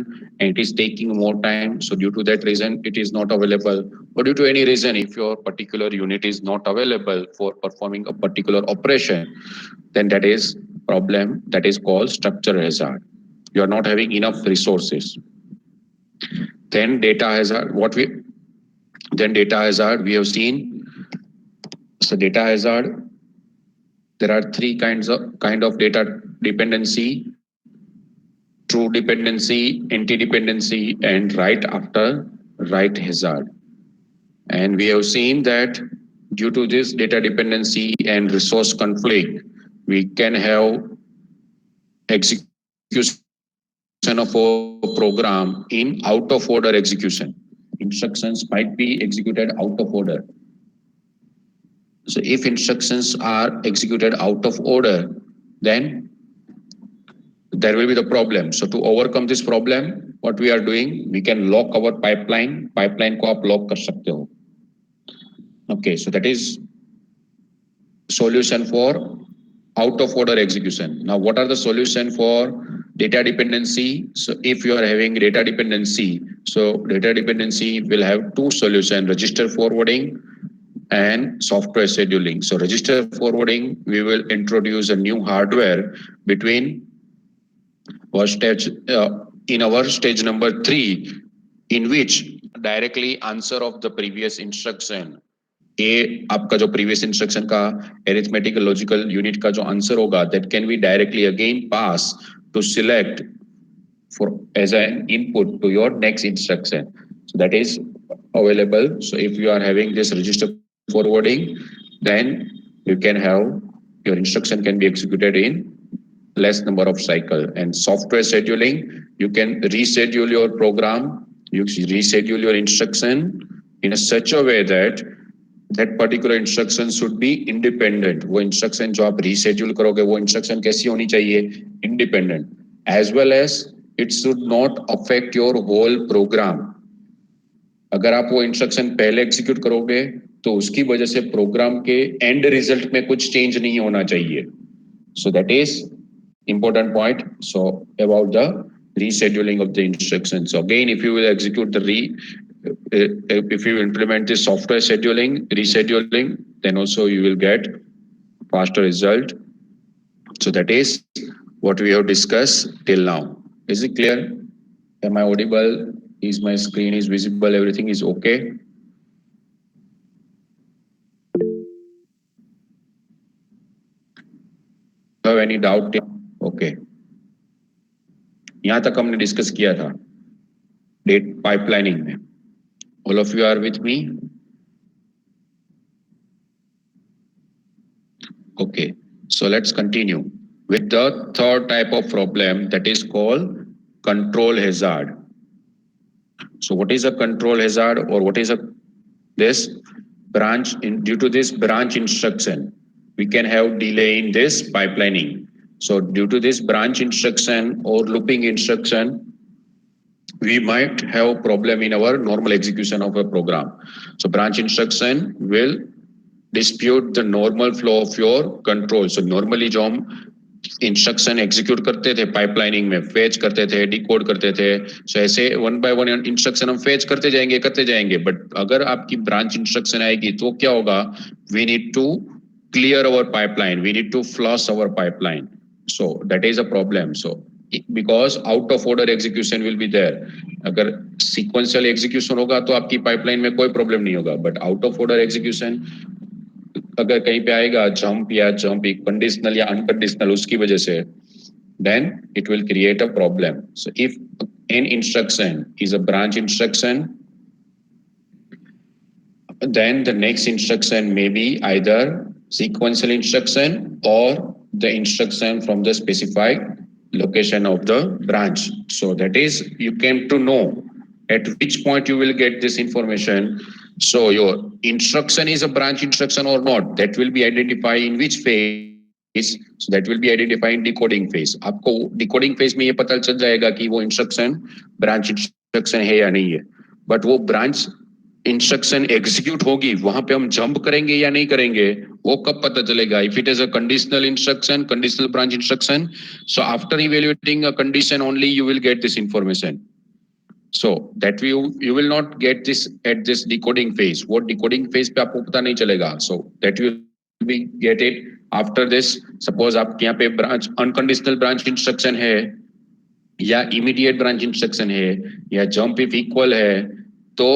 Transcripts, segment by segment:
instruction and it is taking more time. So due to that reason, it is not available. Or due to any reason, if your particular unit is not available for performing a particular operation, then that is problem that is called structure hazard. You are not having enough resources. Then data hazard, data hazard we have seen. So data hazard, there are three kind of data dependency: true dependency, anti-dependency, and right after right hazard. And we have seen that due to this data dependency and resource conflict, we can have execution of a program in out of order execution. Instructions might be executed out of order. So if instructions are executed out of order, then there will be the problem. So to overcome this problem, what we are doing, we can lock our pipeline को आप lock कर सकते हो. Okay, so that is solution for out of order execution. Now, what are the solution for data dependency? So if you are having data dependency, so data dependency will have two solutions: register forwarding and software scheduling. So register forwarding, we will introduce a new hardware between our stage in our stage number 3, in which directly answer of the previous instruction, ए आपका जो previous instruction का arithmetic logical unit का जो answer होगा, that can be directly again pass to select for as an input to your next instruction. So that is available. So if you are having this register forwarding, then you can have your instruction can be executed in less number of cycle. And software scheduling, you can reschedule your program, you reschedule your instruction in a such a way that that particular instruction should be independent. वो instruction जो आप reschedule करोगे, वो instruction कैसी होनी चाहिए? Independent. As well as it should not affect your whole program. अगर आप वो instruction पहले execute करोगे, तो उसकी वजह से program के end result में कुछ change नहीं होना चाहिए. So that is important point. So about the rescheduling of the instructions. So again, if you will execute the if you implement this software rescheduling, then also you will get faster result. So that is what we have discussed till now. Is it clear? Am I audible? Is my screen is visible? Everything is okay? Have any doubt? Okay. यहाँ तक हमने discuss किया था date pipelining में. All of you are with me? Okay, so let's continue with the third type of problem, that is called control hazard. So what is a control hazard, or what is this branch due to this branch instruction, we can have delay in this pipelining. So due to this branch instruction or looping instruction, we might have problem in our normal execution of a program. So branch instruction will dispute the normal flow of your control. So normally जो हम instruction execute करते थे pipelining में, fetch करते थे, decode करते थे, सो ऐसे वन बाय वन इंस्ट्रक्शन हम फेच करते जाएंगे. बट अगर आपकी ब्रांच इंस्ट्रक्शन आएगी तो क्या होगा? We need to clear our pipeline, we need to flush our pipeline. So that is a problem. So because out of order execution will be there. अगर सीक्वेंशियल एग्जीक्यूशन होगा तो आपकी पाइपलाइन में कोई प्रॉब्लम नहीं होगा, but out of order execution अगर कहीं पे आएगा जंप कंडीशनल या अनकंडीशनल, उसकी वजह से then it will create a problem. So if an instruction is a branch instruction, then the next instruction may be either sequential instruction or the instruction from the specified location of the branch. So that is, you came to know at which point you will get this information. So your instruction is a branch instruction or not, that will be identified in which phase. So that will be identified in decoding phase. आपको decoding phase में ये पता चल जाएगा कि वो instruction branch instruction है या नहीं है. But वो branch इंस्ट्रक्शन एग्जीक्यूट होगी वहां पे हम जंप करेंगे या नहीं करेंगे, वो कब पता चलेगा? If it is a conditional instruction, conditional branch instruction, so after evaluating a condition only you will get this information. So that you will not get this at this decoding phase. वो decoding phase पे आपको पता नहीं चलेगा. So that will be get it after this. Suppose आपके यहाँ पे branch unconditional branch instruction है या immediate branch instruction है या jump if equal है, तो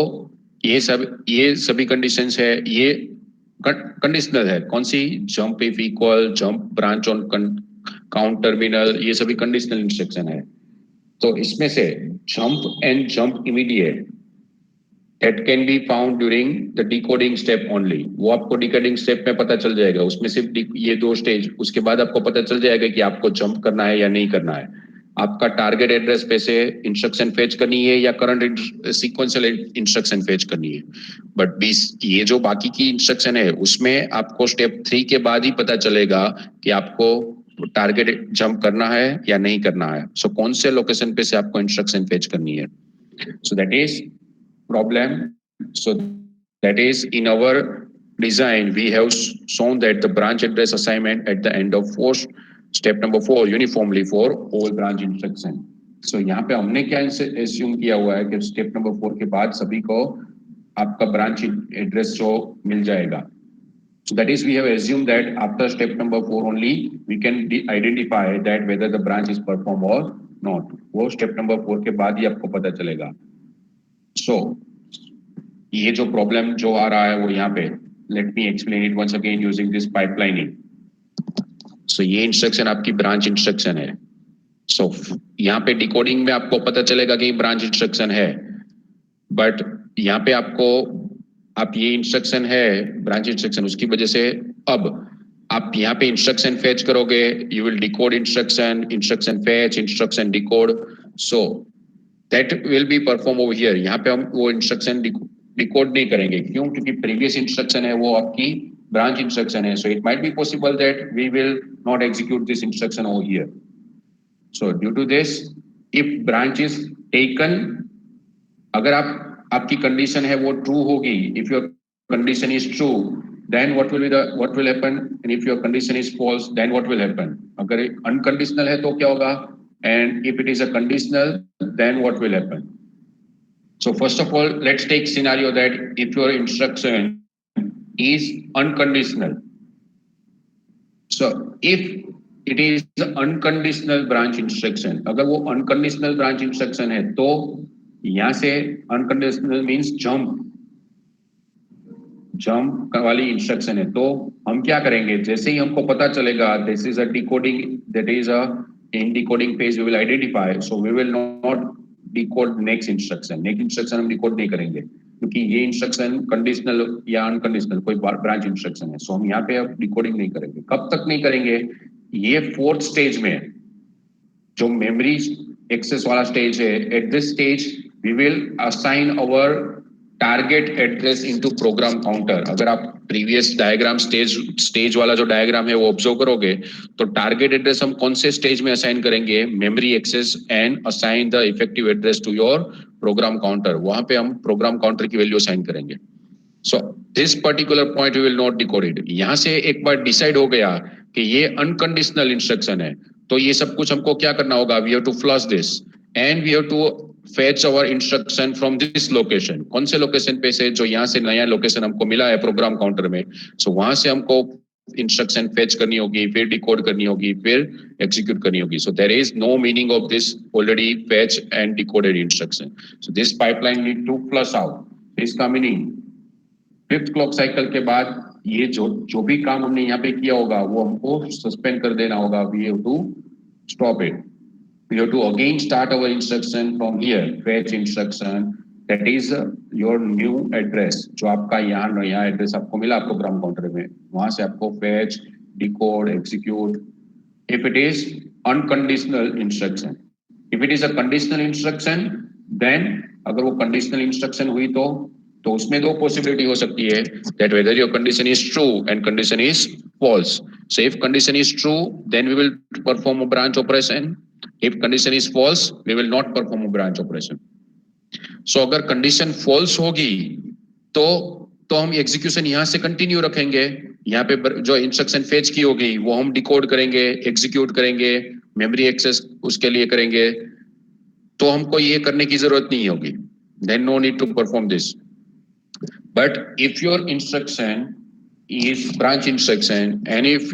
ये सभी conditions है, ये कंडीशनल है. कौन सी? Jump if equal, jump branch on count terminal, ये सभी कंडीशनल इंस्ट्रक्शन है. तो इसमें से jump and jump immediate that can be found during the decoding step only. वो आपको डिकोडिंग स्टेप में पता चल जाएगा. उसमें सिर्फ ये दो स्टेज, उसके बाद आपको पता चल जाएगा कि आपको जंप करना है या नहीं करना है. आपका टारगेट एड्रेस पे से इंस्ट्रक्शन फेच करनी है या करंट सीक्वेंशियल इंस्ट्रक्शन फेच करनी है. बट ये जो बाकी की इंस्ट्रक्शन है उसमें आपको स्टेप 3 के बाद ही पता चलेगा कि आपको टारगेट जंप करना है या नहीं करना है. सो कौन से लोकेशन पे से आपको इंस्ट्रक्शन फेच करनी है. So that is problem. So that is in our design we have shown that the branch address assignment at the end of step number 4 uniformly for all branch instruction. So यहाँ पे हमने क्या assume किया हुआ है कि step number 4 के बाद सभी को आपका branch address जो मिल जाएगा. So that is we have assumed that after step number 4 only we can identify that whether the branch is performed or not. वो step number 4 के बाद ही आपको पता चलेगा. So ये जो प्रॉब्लम जो आ रहा है वो यहाँ पे, let me explain it once again using this pipelining. So ये इंस्ट्रक्शन आपकी ब्रांच इंस्ट्रक्शन है. सो यहाँ पे डिकोडिंग में आपको पता चलेगा कि ब्रांच इंस्ट्रक्शन है, बट यहाँ पे आप ये इंस्ट्रक्शन है ब्रांच इंस्ट्रक्शन, उसकी वजह से अब आप यहाँ पे इंस्ट्रक्शन फेच करोगे, you will decode instruction, instruction fetch, instruction decode. So that will be perform over here. यहाँ पे हम वो इंस्ट्रक्शन डिकोड नहीं करेंगे. क्यों? क्योंकि प्रीवियस इंस्ट्रक्शन है वो आपकी ब्रांच इंस्ट्रक्शन है. So it might be possible that we will not execute this instruction over here. So due to this if branch is taken, अगर आपकी कंडीशन है वो ट्रू होगी, if your condition is true then what will happen, and if your condition is false then what will happen. अगर unconditional है तो क्या होगा, and if it is a conditional then what will happen. So first of all let's take scenario that if your instruction is unconditional. So if it is unconditional branch instruction, अगर वो unconditional branch instruction है तो यहाँ से unconditional means jump वाली instruction है, तो हम क्या करेंगे, जैसे ही हमको पता चलेगा this is a decoding, that is a in decoding phase we will identify. So we will not decode next instruction. Next instruction हम डिकोड नहीं करेंगे क्योंकि ये इंस्ट्रक्शन कंडीशनल या अनकंडीशनल कोई ब्रांच इंस्ट्रक्शन है. सो हम यहाँ पे अब डिकोडिंग नहीं करेंगे. कब तक नहीं करेंगे? ये 4th स्टेज में जो मेमोरी एक्सेस वाला स्टेज है, at this stage we will assign our target address into program counter. अगर आप प्रीवियस डायग्राम स्टेज वाला जो डायग्राम है वो ऑब्जर्व करोगे तो टारगेट एड्रेस हम कौन से स्टेज में असाइन करेंगे? Memory access and assign the effective address to your program counter. वहां पे हम प्रोग्राम काउंटर की वैल्यू असाइन करेंगे. So this particular point we will not decode it. यहां से एक बार डिसाइड हो गया कि ये अनकंडीशनल इंस्ट्रक्शन है, तो ये सब कुछ हमको क्या करना होगा? We have to flush this and we have to fetch our instruction from this location. कौन से लोकेशन पे से? जो यहाँ से नया लोकेशन हमको मिला है प्रोग्राम काउंटर में. सो वहां से हमको इंस्ट्रक्शन फेच करनी होगी, फिर डिकोड करनी होगी, फिर एग्जीक्यूट करनी होगी. So there is no meaning of this already fetch and decoded instruction. So this pipeline need to flush out. इसका मीनिंग 5th क्लॉक साइकिल के बाद ये जो भी काम हमने यहाँ पे किया होगा वो हमको सस्पेंड कर देना होगा. We have to stop it. We have to again start our instruction from here, fetch instruction, that is your new address. जो आपका यहाँ नया एड्रेस आपको मिला प्रोग्राम काउंटर में, वहां से आपको fetch, decode, execute. If it is unconditional instruction, if it is a conditional instruction, then अगर वो conditional instruction हुई तो उसमें 2 possibility हो सकती है, that whether your condition is true and condition is false. So if condition is true, then we will perform a branch operation. If condition is false, we will not perform a branch operation. So अगर condition false होगी तो हम execution यहाँ से continue रखेंगे, यहाँ पे जो इंस्ट्रक्शन फेच की होगी वो हम डिकोड करेंगे, एग्जीक्यूट करेंगे, मेमोरी एक्सेस उसके लिए करेंगे, तो हमको ये करने की जरूरत नहीं होगी, then no need to perform this. But if your instruction is branch instruction and if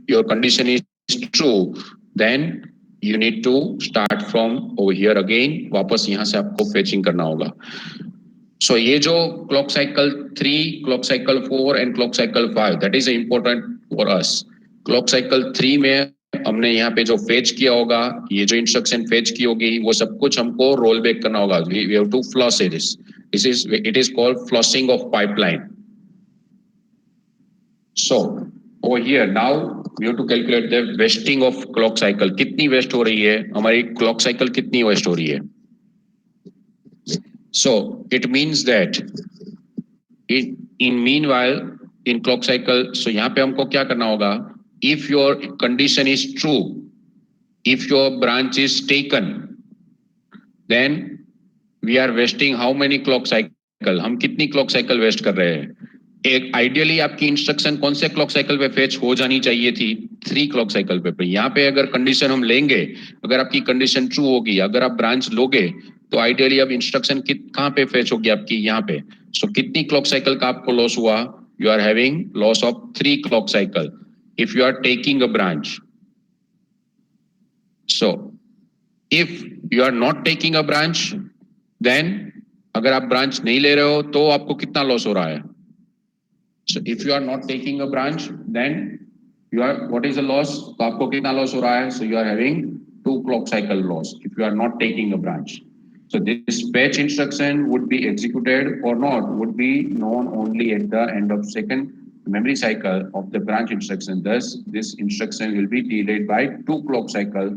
your condition is true, then you need to start from over here again, वापस यहाँ से आपको fetching करना होगा. So ये जो clock cycle 3, clock cycle 4 and clock cycle 5, that is important for us. Clock cycle 3 में हमने यहाँ पे जो fetch किया होगा, ये जो instruction fetch की होगी, वो सब कुछ हमको roll back करना होगा. We have to floss this. It is called flossing of pipeline. So over here now we have to calculate the wasting of clock cycle. कितनी waste हो रही है, हमारी clock cycle कितनी waste हो रही है. So it means that in meanwhile in clock cycle, so यहाँ पे हमको क्या करना होगा, if your condition is true, if your branch is taken, then we are wasting how many clock cycle, हम कितनी clock cycle waste कर रहे हैं. एक आइडियली आपकी इंस्ट्रक्शन कौन से क्लॉक साइकिल पे फेच हो जानी चाहिए थी, 3 क्लॉक साइकिल पे. यहाँ पे अगर कंडीशन हम लेंगे, अगर आपकी कंडीशन ट्रू होगी, अगर आप ब्रांच लोगे, तो आइडियली अब इंस्ट्रक्शन कहाँ पे फेच होगी आपकी, यहाँ पे. सो कितनी क्लॉक साइकिल का आपको लॉस हुआ, you are having loss of 3 clock cycle if you are taking a branch. So if you are not taking a branch, then अगर आप ब्रांच नहीं ले रहे हो तो आपको कितना लॉस हो रहा है. So if you are not taking a branch, then you are, what is the loss? तो आपको कितना loss हो रहा है? So you are having 2 clock cycle loss if you are not taking a branch. So this fetch instruction would be executed or not would be known only at the end of second memory cycle of the branch instruction. Thus, this instruction will be delayed by 2 clock cycle.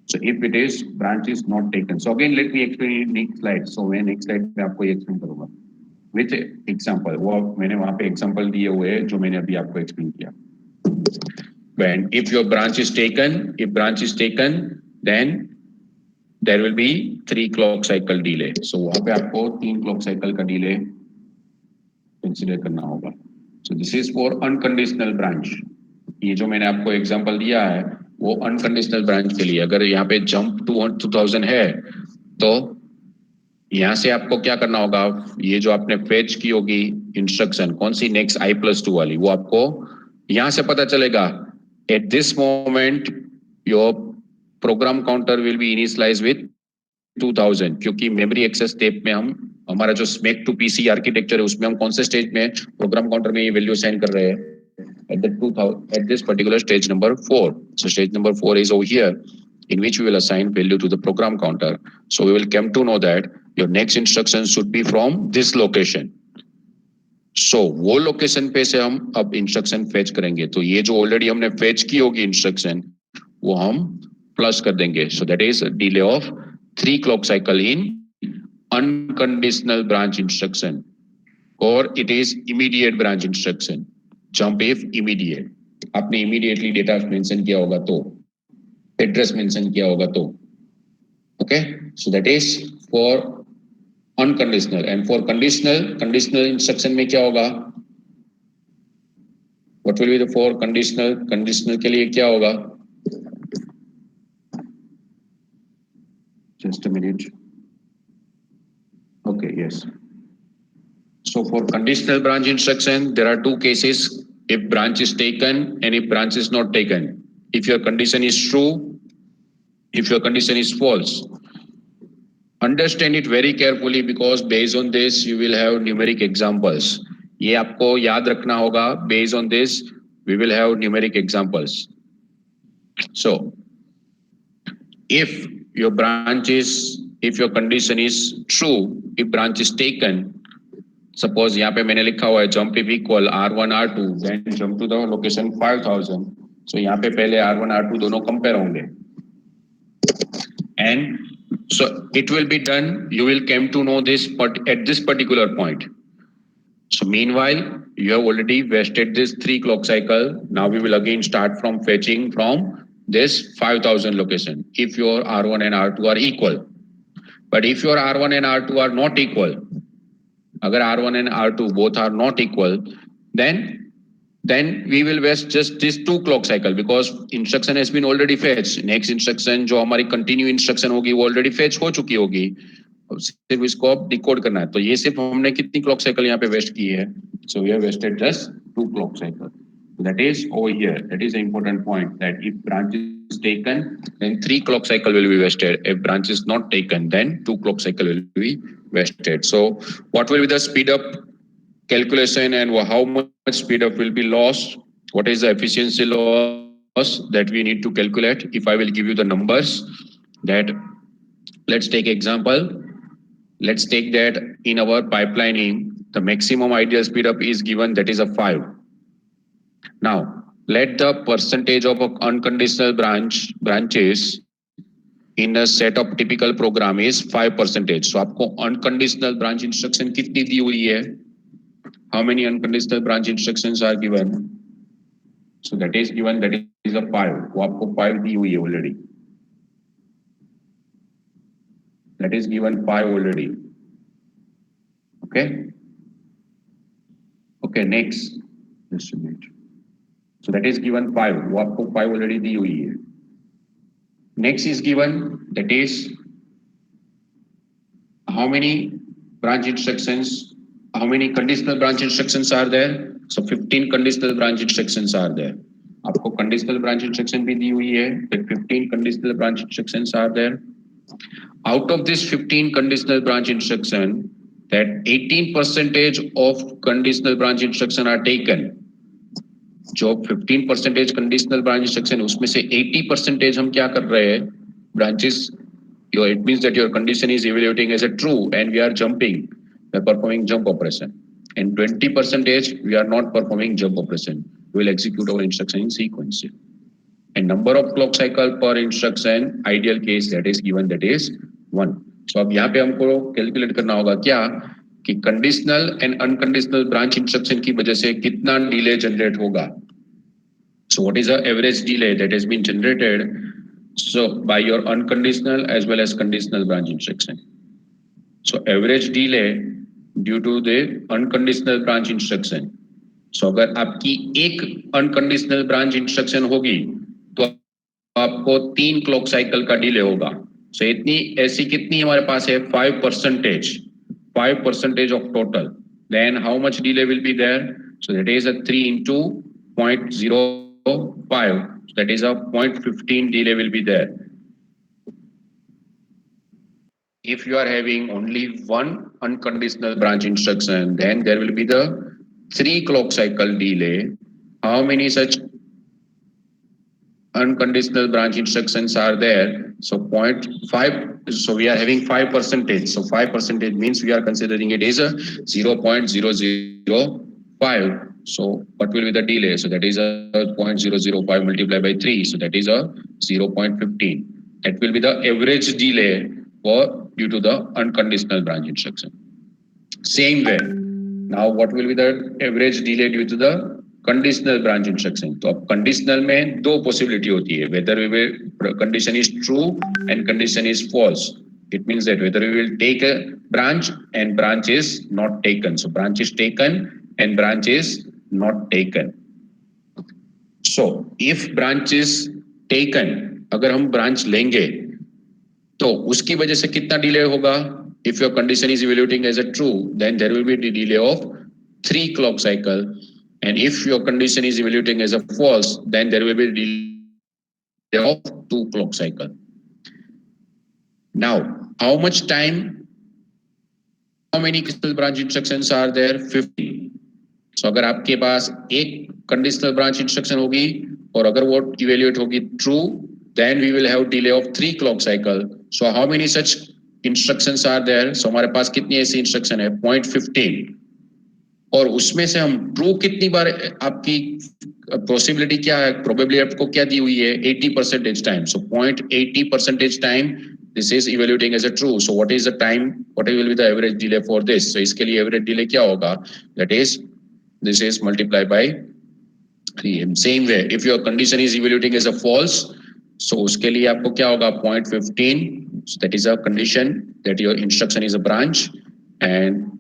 So if it is branch is not taken. So again, let me explain in next slide. So मैं next slide पे आपको ये explain करूँगा. With example, वो मैंने वहाँ पे example दिए हुए हैं जो मैंने अभी आपको explain किया. When if your branch is taken, then there will be 3 clock cycle delay. So वहाँ पे आपको 3 clock cycle का delay consider करना होगा. So this is for unconditional branch. ये जो मैंने आपको example दिया है वो unconditional branch के लिए. अगर यहाँ पे jump to 2000 है तो यहाँ से आपको क्या करना होगा, ये जो आपने फेच की होगी इंस्ट्रक्शन कौन सी नेक्स्ट I+2 वाली, वो आपको यहाँ से पता चलेगा. At this moment your program counter will be initialise with 2000, क्योंकि मेमोरी एक्सेस स्टेप में हम हमारा जो स्मेक टू पीसी आर्किटेक्चर है उसमें हम कौन से स्टेज में प्रोग्राम काउंटर में ये वैल्यू असाइन कर रहे हैं, at this particular stage number 4. So stage number 4 is over here, in which we will assign value to the program counter. So we will come to know that your next instruction should be from this location. So वो location पे से हम अब instruction fetch करेंगे. तो ये जो already हमने फेच की होगी इंस्ट्रक्शन वो हम प्लस कर देंगे. So that is a delay of 3 clock cycle in unconditional branch instruction, or it is immediate branch instruction. Jump if immediate. आपने immediately data mention किया होगा तो, address mention किया होगा तो. Okay, so that is for unconditional. And for conditional instruction में क्या होगा, what will be the for conditional के लिए क्या होगा, just a minute. Okay, yes. So for conditional branch instruction, there are 2 cases, if branch is taken and if branch is not taken. If your condition is true, if your condition is false. Understand it very carefully because based on this you will have numeric examples. ये आपको याद रखना होगा. Based on this we will have numeric examples. So if your condition is true, if branch is taken, suppose यहाँ पे मैंने लिखा हुआ है jump if equal R1 R2 then jump to the location 5000. So यहाँ पे पहले R1 R2 दोनों compare होंगे. And so it will be done, you will come to know this at this particular point. So meanwhile, you have already wasted this 3 clock cycle. Now we will again start from fetching from this 5000 location if your R1 and R2 are equal. But if your R1 and R2 are not equal, अगर R1 and R2 both are not equal, then we will waste just this 2 clock cycle because instruction has been already fetched. Next instruction जो हमारी continue instruction होगी वो already fetch हो चुकी होगी. अब सिर्फ इसको अब decode करना है. तो ये सिर्फ हमने कितनी clock cycle यहाँ पे waste की है? So we have wasted just 2 clock cycle. That is over here. That is an important point that if branch is taken, then 3 clock cycle will be wasted. If branch is not taken, then 2 clock cycle will be wasted. So what will be the speed up calculation and how much speed up will be lost? What is the efficiency loss that we need to calculate? If I will give you the numbers, that let's take example. Let's take that in our pipelining, the maximum ideal speed up is given, that is a 5. Now, let the percentage of unconditional branches in a set of typical program is 5%. So आपको unconditional branch instruction कितनी दी हुई है? How many unconditional branch instructions are given? So that is given, that is a 5. वो आपको 5 दी हुई है already. That is given 5 already. Okay. Okay, next. Just a minute. So that is given 5. वो आपको 5 already दी हुई है. Next is given, that is how many branch instructions, how many conditional branch instructions are there? So 15 conditional branch instructions are there. आपको conditional branch instruction भी दी हुई है, that 15 conditional branch instructions are there. Out of this 15 conditional branch instruction, that 18% of conditional branch instruction are taken. जो 15% conditional branch instruction उसमें से 80% हम क्या कर रहे हैं branches your it means that your condition is evaluating as a true and we are jumping, we are performing jump operation, and 20% we are not performing jump operation. We will execute our instruction in sequence, and number of clock cycle per instruction ideal case that is given, that is 1. So अब यहाँ पे हमको calculate करना होगा क्या कि conditional and unconditional branch instruction की वजह से कितना डिले जनरेट होगा. So what is the average delay that has been generated so by your unconditional as well as conditional branch instruction? So average delay due to the unconditional branch instruction. So अगर आपकी एक unconditional branch instruction होगी तो आपको 3 clock cycle का delay होगा. So इतनी ऐसी कितनी हमारे पास है 5% of total. Then how much delay will be there? So that is a 3 into 0.05. So that is a 0.15 delay will be there. If you are having only one unconditional branch instruction, then there will be the 3 clock cycle delay. How many such unconditional branch instructions are there? So 0.5. So we are having 5%. So 5% means we are considering it as a 0.005. So what will be the delay? So that is a 0.005 multiplied by 3. So that is a 0.15. That will be the average delay for due to the unconditional branch instruction. Same way. Now what will be the average delay due to the conditional branch instruction? तो अब conditional में दो possibility होती है, whether we will condition is true and condition is false. It means that whether we will take a branch and branch is not taken. So branch is taken and branch is not taken. So if branch is taken, अगर हम branch लेंगे तो उसकी वजह से कितना delay होगा? If your condition is evaluating as a true, then there will be a delay of 3 clock cycle. And if your condition is evaluating as a false, then there will be a delay of 2 clock cycle. Now, how much time? How many conditional branch instructions are there? 50. So अगर आपके पास एक conditional branch instruction होगी और अगर वो evaluate होगी true, then we will have delay of 3 clock cycle. So how many such instructions are there? So हमारे पास कितनी ऐसी instruction है? 0.15. और उसमें से हम ट्रू कितनी बार आपकी पॉसिबिलिटी क्या है? प्रोबेबिलिटी आपको क्या दी हुई है? 80% time. So 0.80% time this is evaluating as a true. So what is the time? What will be the average delay for this? So इसके लिए average delay क्या होगा? That is, this is multiplied by 3. Same way, if your condition is evaluating as a false, so उसके लिए आपको क्या होगा? 0.15. So that is a condition that your instruction is a branch, and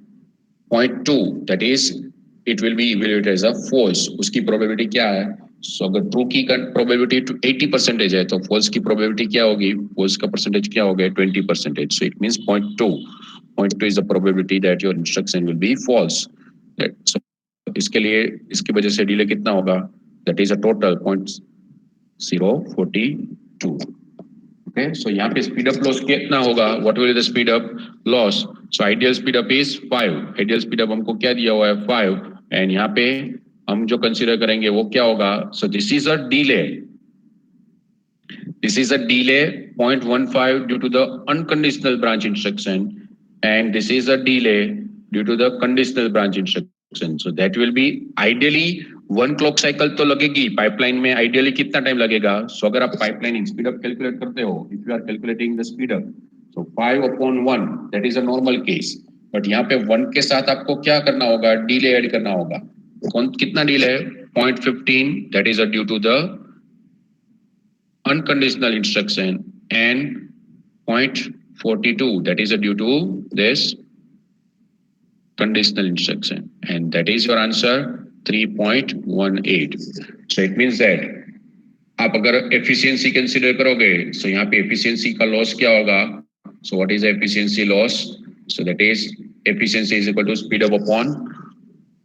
0.2 that is it will be evaluated as a false. उसकी probability क्या है? So अगर true की probability to 80% है तो false की probability क्या होगी? False का percentage क्या होगा? 20%. So it means 0.2. 0.2 is the probability that your instruction will be false. So इसके लिए इसकी वजह से delay कितना होगा? That is a total 0.042. Okay, so यहाँ पे speed up loss कितना होगा? What will be the speed up loss? So ideal speed up is 5. Ideal speed up हमको क्या दिया हुआ है? 5. And यहाँ पे हम जो consider करेंगे वो क्या होगा? So this is a delay. This is a delay 0.15 due to the unconditional branch instruction, and this is a delay due to the conditional branch instruction. So that will be ideally 1 clock cycle तो लगेगी pipeline में. Ideally कितना time लगेगा? So अगर आप pipeline speed up calculate करते हो, if you are calculating the speed up, so 5/1 that is a normal case. But यहाँ पे 1 के साथ आपको क्या करना होगा? Delay add करना होगा. कितना delay? 0.15 that is due to the unconditional instruction, and 0.42 that is due to this conditional instruction, and that is your answer 3.18. So it means that आप अगर efficiency consider करोगे, so यहाँ पे efficiency का loss क्या होगा? So what is the efficiency loss? So that is efficiency is equal to speed up upon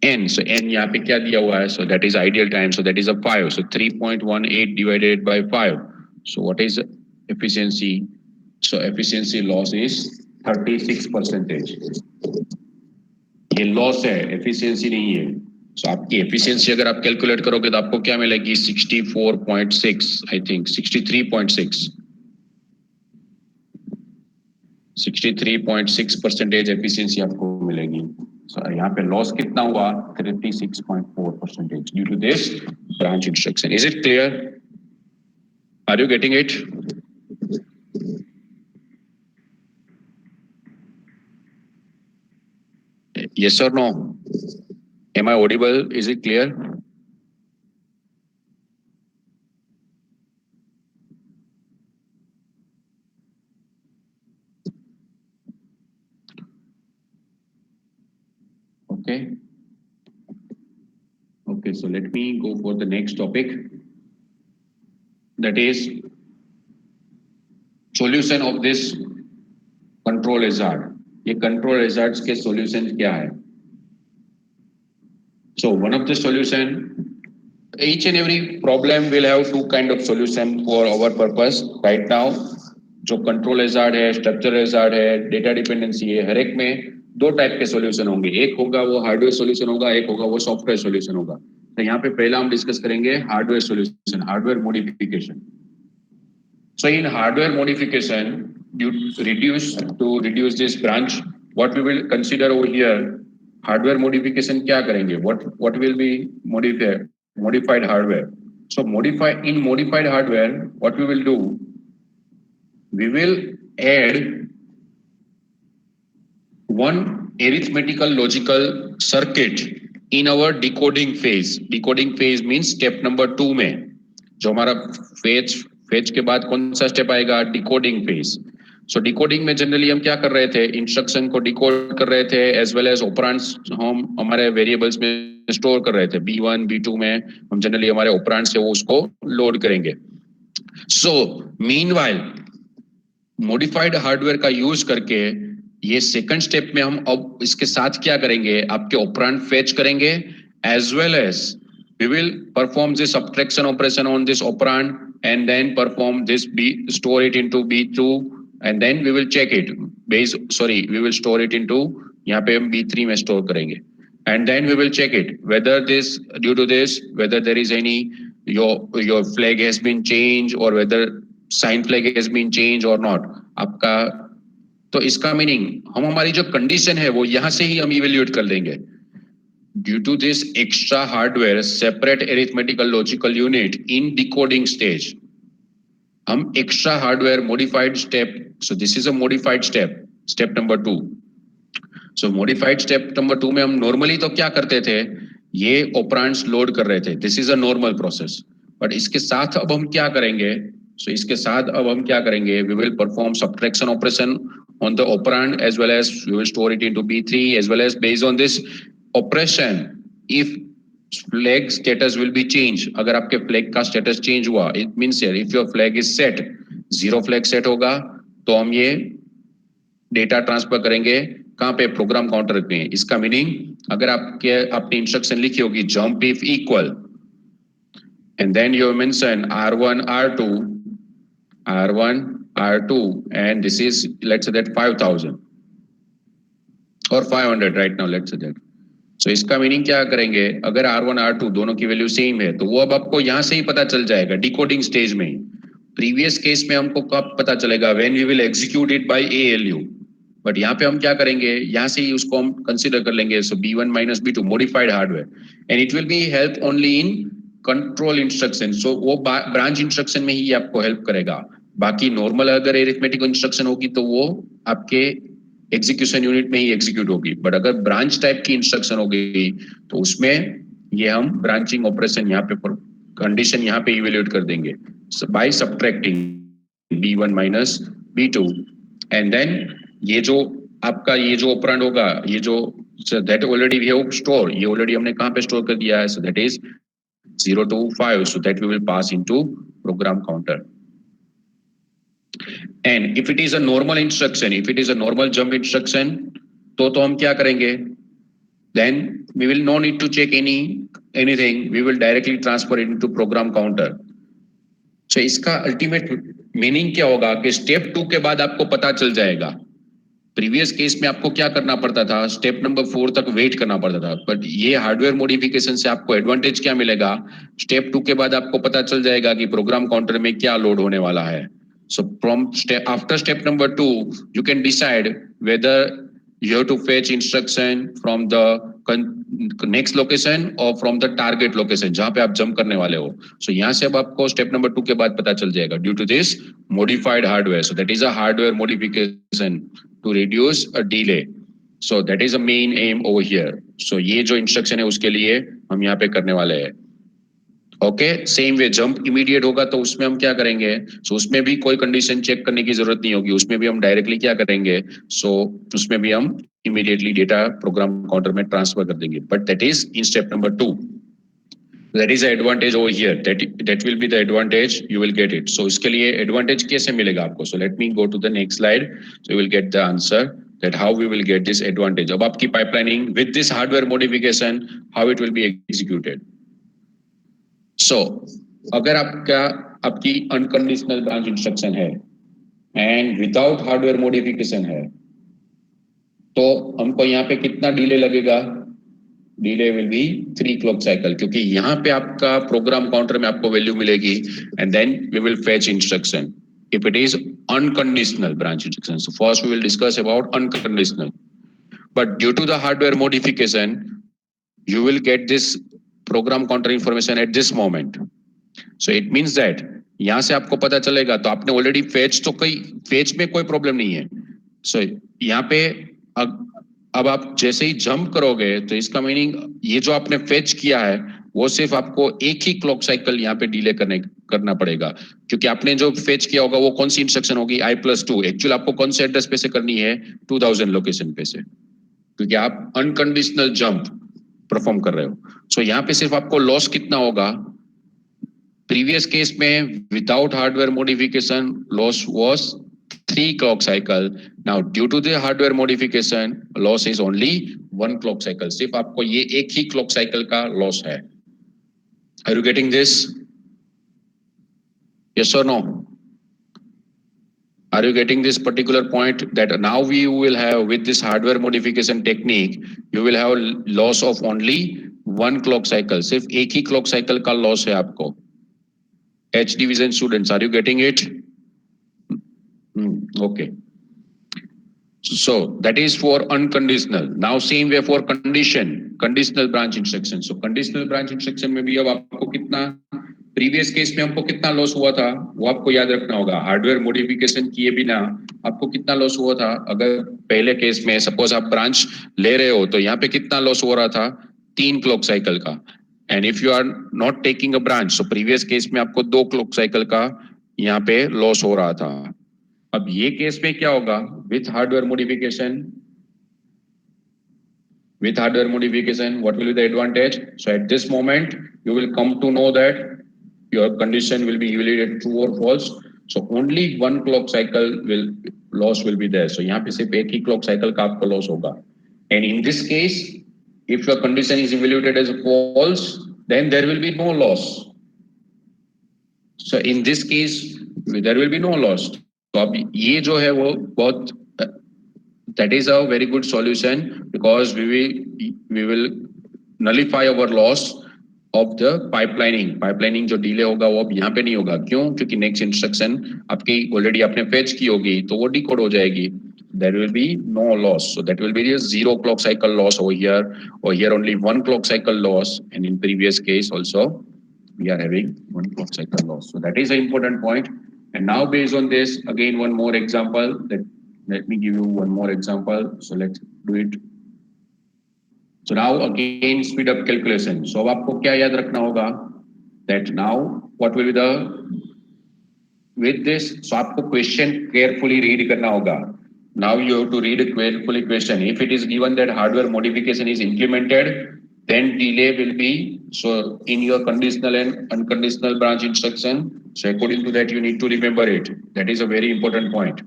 n. So n यहाँ पे क्या दिया हुआ है? So that is ideal time. So that is a 5. So 3.18 divided by 5. So what is efficiency? So efficiency loss is 36%. ये loss है, efficiency नहीं है. So आपकी efficiency अगर आप calculate करोगे तो आपको क्या मिलेगी? 64.6, I think 63.6. 63.6% efficiency आपको मिलेगी. So यहाँ पे loss कितना हुआ? 36.4% due to this branch instruction. Is it clear? Are you getting it? Yes or no? Am I audible? Is it clear? Okay. Okay, so let me go for the next topic. That is solution of this control hazard. ये control hazards के solution क्या है? So one of the solution, each and every problem will have two kind of solution for our purpose. Right now, जो control hazard है, structure hazard है, data dependency है, हर एक में दो टाइप के सॉल्यूशन होंगे. एक होगा वो हार्डवेयर सॉल्यूशन होगा, एक होगा वो सॉफ्टवेयर सॉल्यूशन होगा. तो यहाँ पे पहला हम डिस्कस करेंगे hardware solution, hardware modification. So in hardware modification, to reduce this branch, what we will consider over here, hardware modification क्या करेंगे? What will be modified hardware? So in modified hardware, what we will do? We will add one arithmetical logical circuit in our decoding phase. Decoding phase means step number 2 में जो हमारा phase के बाद कौन सा step आएगा? Decoding phase. So decoding में generally हम क्या कर रहे थे? इंस्ट्रक्शन को डिकोड कर रहे थे एज वेल एज ऑपरेंड्स हम हमारे वेरिएबल्स में स्टोर कर रहे थे. B1 B2 में हम जनरली हमारे ऑपरेंड्स से वो उसको लोड करेंगे. सो मीनवाइल मॉडिफाइड हार्डवेयर का यूज करके ये सेकंड स्टेप में हम अब इसके साथ क्या करेंगे? आपके ऑपरेंड फेच करेंगे as well as we will perform this subtraction operation on this operand and then perform this store it into B2 and then we will check it we will store it into यहाँ पे हम B3 में store करेंगे and then we will check it whether due to this whether there is any your flag has been changed or whether sign flag has been changed or not. आपका तो इसका meaning हम हमारी जो condition है वो यहाँ से ही हम इवेल्यूएट कर लेंगे. Due to this extra hardware, separate arithmetical logical unit in decoding stage, हम extra hardware modified step. So this is a modified step, step number 2. So modified step number 2 में हम normally तो क्या करते थे? ये operands load कर रहे थे. This is a normal process. But इसके साथ अब हम क्या करेंगे? So इसके साथ अब हम क्या करेंगे? We will perform subtraction operation on the operand, as well as we will store it into B3, as well as based on this operation, if flag status will be changed, अगर आपके flag का status change हुआ, it means here if your flag is set, 0 flag set होगा, तो हम ये data transfer करेंगे कहाँ पे, प्रोग्राम काउंटर पे। इसका मीनिंग अगर आपके अपनी इंस्ट्रक्शन लिखी होगी jump if equal and then you mention R1, R2, R1, R2, and this is, let's say that 5,000 or 500 right now, let's say that. So इसका मीनिंग क्या करेंगे, अगर R1, R2 दोनों की वैल्यू सेम है, तो वो अब आपको यहाँ से ही पता चल जाएगा डिकोडिंग स्टेज में। प्रीवियस केस में हमको कब पता चलेगा, when we will execute it by ALU, but यहाँ पे हम क्या करेंगे, यहाँ से ही उसको हम कंसीडर कर लेंगे। So B1 minus B2 modified hardware, and it will be help only in control instruction. So वो ब्रांच इंस्ट्रक्शन में ही आपको हेल्प करेगा। बाकी नॉर्मल अगर एरिथमेटिक इंस्ट्रक्शन होगी तो वो आपके एग्जीक्यूशन यूनिट में ही एग्जीक्यूट होगी, बट अगर ब्रांच टाइप की इंस्ट्रक्शन होगी तो उसमें ये हम ब्रांचिंग ऑपरेशन यहाँ पे कंडीशन यहाँ पे इवेल्युएट कर देंगे by subtracting B1 minus B2, and then ये जो आपका ये जो ऑपरेंड होगा, ये जो that already we have store, ये ऑलरेडी हमने कहाँ पे स्टोर कर दिया है, so that is 0 to 5, so that we will pass into program counter. And if it is a normal instruction, if it is a normal jump instruction, तो हम क्या करेंगे, then we will no need to check anything, we will directly transfer it into program counter. So इसका ultimate meaning क्या होगा कि step 2 के बाद आपको पता चल जाएगा। प्रीवियस केस में आपको क्या करना पड़ता था, स्टेप नंबर 4 तक वेट करना पड़ता था, बट ये हार्डवेयर मॉडिफिकेशन से आपको एडवांटेज क्या मिलेगा, स्टेप 2 के बाद आपको पता चल जाएगा कि प्रोग्राम काउंटर में क्या लोड होने वाला है। So from after step number 2 you can decide whether you have to fetch instruction from the next location or from the target location जहां पे आप जंप करने वाले हो। सो यहाँ से अब आपको स्टेप नंबर 2 के बाद पता चल जाएगा, due to this modified hardware, so that is a hardware modification to reduce a delay. So that is a main aim over here. So ये जो इंस्ट्रक्शन है उसके लिए हम यहाँ पे करने वाले हैं। Okay, same way jump immediate होगा तो उसमें हम क्या करेंगे, सो उसमें भी कोई कंडीशन चेक करने की जरूरत नहीं होगी, उसमें भी हम डायरेक्टली क्या करेंगे, सो उसमें भी हम इमीडिएटली डेटा प्रोग्राम काउंटर में ट्रांसफर कर देंगे, but that is in step number 2. That is the advantage over here. That will be the advantage. You will get it. So इसके लिए advantage कैसे मिलेगा आपको? So let me go to the next slide. So you will get the answer that how we will get this advantage. अब आपकी pipelining with this hardware modification, how it will be executed. So अगर आपकी unconditional branch instruction है and without hardware modification है, तो हमको यहाँ पे कितना डिले लगेगा? Delay will be 3 clock cycle, क्योंकि यहाँ पे आपका प्रोग्राम काउंटर में आपको वैल्यू मिलेगी and then we will fetch instruction if it is unconditional branch instruction. So first we will discuss about unconditional, but due to the hardware modification you will get this program counter information at this moment. So it means that यहाँ से आपको पता चलेगा, तो आपने already fetch में कोई problem नहीं है. सो यहाँ पे अब आप जैसे ही जंप करोगे तो इसका मीनिंग ये जो आपने फेच किया है वो सिर्फ आपको एक ही क्लॉक साइकिल यहाँ पे डिले करना पड़ेगा, क्योंकि आपने जो फेच किया होगा वो कौन सी इंस्ट्रक्शन होगी, I+2. एक्चुअली आपको कौन से एड्रेस पे से करनी है, 2000 लोकेशन पे से, क्योंकि आप अनकंडीशनल जंप परफॉर्म कर रहे हो. सो यहाँ पे सिर्फ आपको लॉस कितना होगा, प्रीवियस केस में without hardware modification loss was 3 clock cycle. Now due to the hardware modification loss is only 1 clock cycle. सिर्फ आपको ये एक ही clock cycle का loss है. Are you getting this? Yes or no? Are you getting this particular point that now we will have with this hardware modification technique, you will have loss of only 1 clock cycle. सिर्फ एक ही clock cycle का loss है आपको. H division students, are you getting it? Okay. So that is for unconditional. Now same way for conditional branch instruction. So conditional branch instruction में भी अब आपको कितना, प्रीवियस केस में हमको कितना लॉस हुआ था वो आपको याद रखना होगा. हार्डवेयर मॉडिफिकेशन किए बिना आपको कितना लॉस हुआ था, अगर पहले केस में सपोज आप ब्रांच ले रहे हो तो यहाँ पे कितना लॉस हो रहा था, 3 क्लॉक साइकिल का. And if you are not taking a branch, so previous case में आपको 2 क्लॉक साइकिल का यहाँ पे लॉस हो रहा था. अब ये केस में क्या होगा? With hardware modification, what will be the advantage? So at this moment, you will come to know that your condition will be evaluated true or false. So only one clock cycle loss will be there. So यहाँ पे सिर्फ एक ही clock cycle का आपको loss होगा. And in this case, if your condition is evaluated as false, then there will be no loss. So in this case, there will be no loss. तो अब ये जो है वो बहुत that is a very good solution because we will nullify our loss of the pipelining जो delay होगा वो अब यहाँ पे नहीं होगा. क्यों? क्योंकि नेक्स्ट इंस्ट्रक्शन आपकी ऑलरेडी आपने फेच की होगी तो वो डिकोड हो जाएगी. There will be no loss, so that will be a zero clock cycle loss over here, or here only one clock cycle loss, and in previous case also we are having one clock cycle loss. So that is an important point. And now based on this, again one more example. Let me give you one more example. So let's do it. So now again speed up calculation. So अब आपको क्या याद रखना होगा? That now what will be the with this? So आपको question carefully read करना होगा. Now you have to read carefully question. If it is given that hardware modification is implemented, then delay will be so in your conditional and unconditional branch instruction. So according to that, you need to remember it. That is a very important point.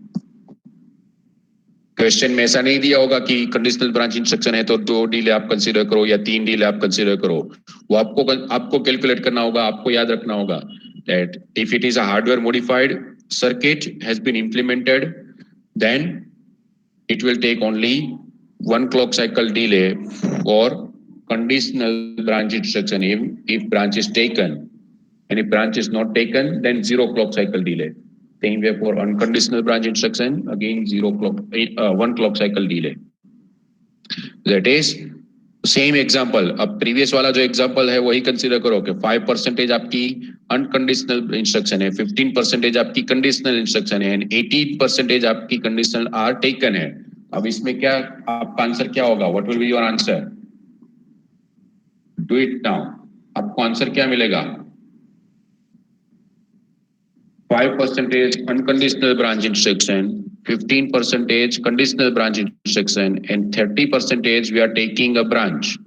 Question में ऐसा नहीं दिया होगा कि conditional branch instruction है तो 2 delay आप consider करो या 3 डिले आप कंसीडर करो. वो आपको कैलकुलेट करना होगा, आपको याद रखना होगा that if it is a hardware modified circuit has been implemented, then it will take only 1 clock cycle delay for conditional branch instruction if branch is taken, and if branch is not taken, then 0 clock cycle delay. Same way for unconditional branch instruction, again 1 clock cycle delay. That is same example. अब previous वाला जो example है वही consider करो कि 5% आपकी unconditional instruction है, 15% आपकी conditional instruction है, and 18% आपकी conditional are taken है. अब इसमें क्या आपका आंसर क्या होगा? What will be your answer? Do it now. आपको आंसर क्या मिलेगा? 5% unconditional branch instruction, 15% conditional branch instruction, and 30% we are taking a branch.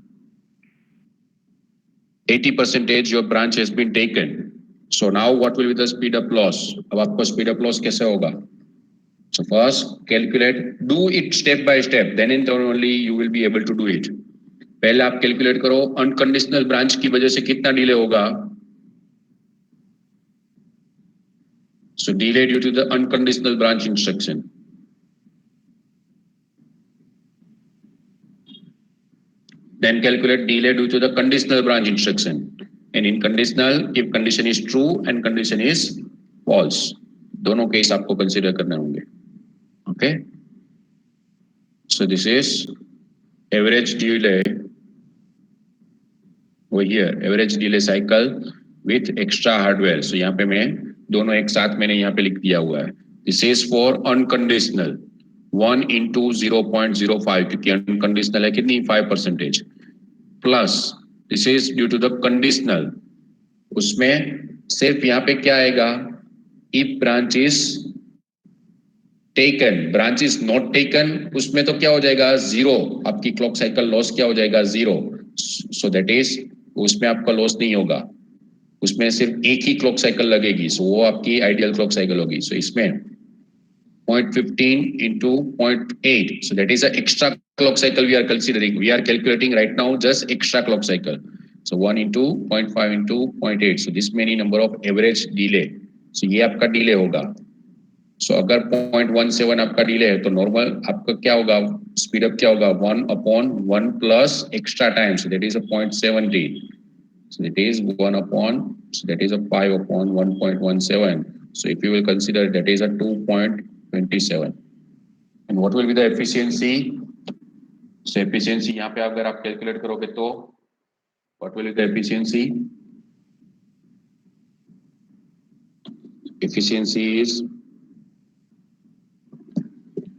80% your branch has been taken. So now what will be the speed up loss? अब आपको speed up loss कैसे होगा? So first calculate, do it step by step, then and then only you will be able to do it. पहले आप calculate करो unconditional branch की वजह से कितना delay होगा. So delay due to the unconditional branch instruction. Then calculate delay due to the conditional branch instruction. And in conditional, if condition is true and condition is false, दोनों case आपको consider करने होंगे. Okay. So this is average delay over here, average delay cycle with extra hardware. So यहाँ पे मैं दोनों एक साथ मैंने यहाँ पे लिख दिया हुआ है. This is for unconditional 1 into 0.05 क्योंकि unconditional है कितनी 5%. Plus this is due to the conditional. उसमें सिर्फ यहाँ पे क्या आएगा? If branch is taken, branch is not taken, उसमें तो क्या हो जाएगा? 0. आपकी clock cycle loss क्या हो जाएगा? 0. So that is उसमें आपका loss नहीं होगा. उसमें सिर्फ एक ही clock cycle लगेगी. So वो आपकी ideal clock cycle होगी. So इसमें 0.15 into 0.8. So that is an extra clock cycle we are considering. We are calculating right now just extra clock cycle. So 1 into 0.5 into 0.8. So this many number of average delay. So ये आपका delay होगा. So अगर 0.17 आपका delay है तो normal आपका क्या होगा? Speed up क्या होगा? 1/1 plus extra time. So that is a 0.17. So that is 1/, so that is a 5/1.17. So if you will consider that is a 2.27. And what will be the efficiency? So efficiency यहाँ पे अगर आप calculate करोगे तो what will be the efficiency? Efficiency is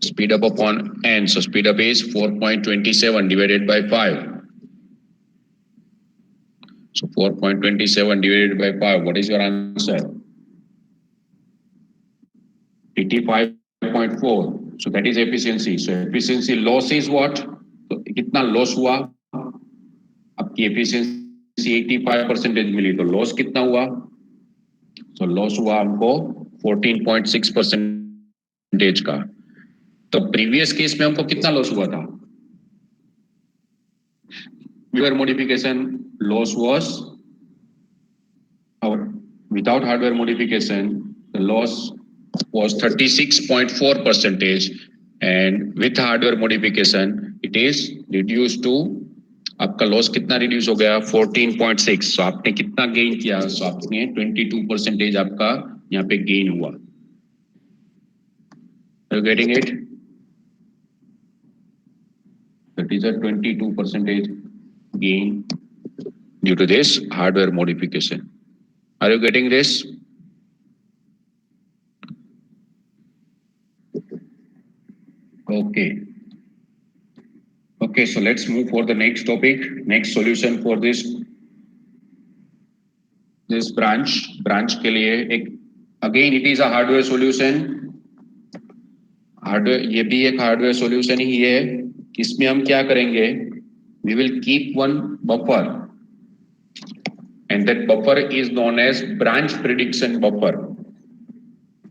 speed up upon n. So speed up is 4.27 divided by 5. So 4.27 divided by 5. What is your answer? 85 5.4. So that is efficiency. So efficiency loss is what? तो कितना loss हुआ? आपकी efficiency 85% मिली, तो loss कितना हुआ? So loss हुआ हमको 14.6% का. तो प्रीवियस केस में हमको कितना लॉस हुआ था? Hardware modification loss was without hardware modification the loss was 36.4%, and with hardware modification it is reduced to आपका लॉस कितना रिड्यूस हो गया? 14.6. so आपने कितना गेन किया? so आपने 22% आपका यहाँ पे गेन हुआ. Are you getting it? That is a 22% gain due to this hardware modification. Are you getting this? Okay. Okay, so let's move for the next topic. Next solution for this branch के लिए एक again it is a hardware solution. Hardware ये भी एक hardware solution ही है. इसमें हम क्या करेंगे? We will keep one buffer, and that buffer is known as branch prediction buffer.